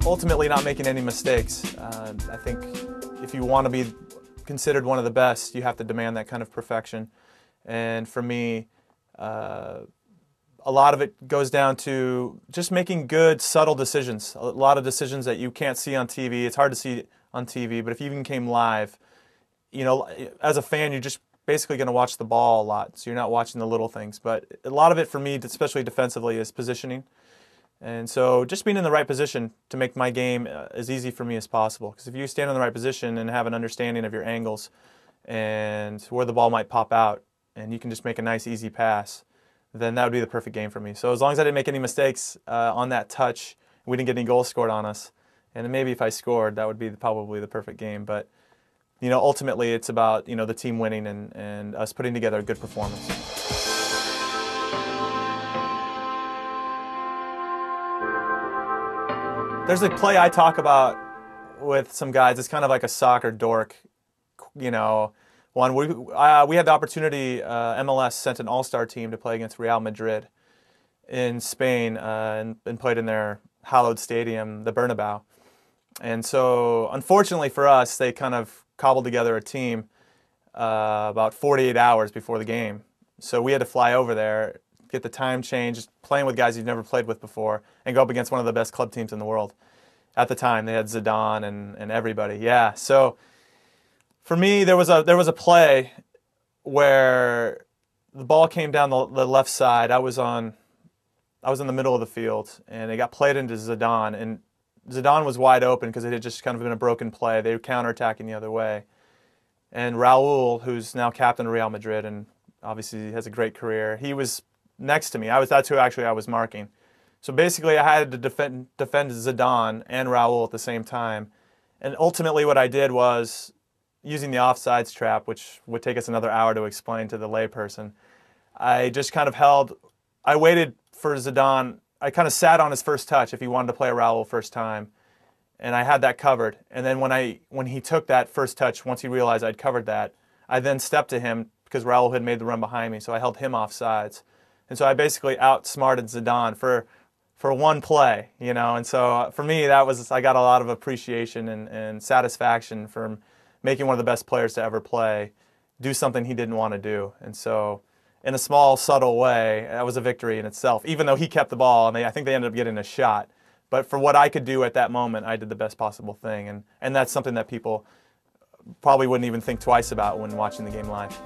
ultimately not making any mistakes. I think if you want to be considered one of the best, you have to demand that kind of perfection. And for me, a lot of it goes down to just making good, subtle decisions. A lot of decisions that you can't see on TV. It's hard to see on TV, but if you even came live, you know, as a fan, you're just basically going to watch the ball a lot, so you're not watching the little things. But a lot of it for me, especially defensively, is positioning. And so just being in the right position to make my game as easy for me as possible. Because if you stand in the right position and have an understanding of your angles and where the ball might pop out, and you can just make a nice, easy pass, then that would be the perfect game for me. So as long as I didn't make any mistakes on that touch, we didn't get any goals scored on us, and then maybe if I scored, that would be probably the perfect game. But you know, ultimately, it's about, you know, the team winning and us putting together a good performance. There's a play I talk about with some guys. It's kind of like a soccer dork, you know. One, we had the opportunity, MLS sent an all-star team to play against Real Madrid in Spain and played in their hallowed stadium, the Bernabeu. And so, unfortunately for us, they kind of cobbled together a team about 48 hours before the game. So we had to fly over there, get the time change, just playing with guys you've never played with before, and go up against one of the best club teams in the world. At the time, they had Zidane and everybody. Yeah. So for me, there was a play where the ball came down the left side. I was in the middle of the field, and it got played into Zidane, and Zidane was wide open because it had just kind of been a broken play. They were counterattacking the other way. And Raul, who's now captain of Real Madrid and obviously has a great career, he was next to me. That's who actually I was marking. So basically I had to defend Zidane and Raul at the same time. And ultimately what I did was, using the offsides trap, which would take us another hour to explain to the layperson, I just kind of I waited for Zidane. I kind of sat on his first touch if he wanted to play Raul first time, and I had that covered. And then when he took that first touch, once he realized I'd covered that, I then stepped to him because Raul had made the run behind me, so I held him offsides. And so I basically outsmarted Zidane for one play, you know. And so for me, I got a lot of appreciation and satisfaction from making one of the best players to ever play do something he didn't want to do. And so, in a small, subtle way, that was a victory in itself, even though he kept the ball, and I think they ended up getting a shot. But for what I could do at that moment, I did the best possible thing, and that's something that people probably wouldn't even think twice about when watching the game live.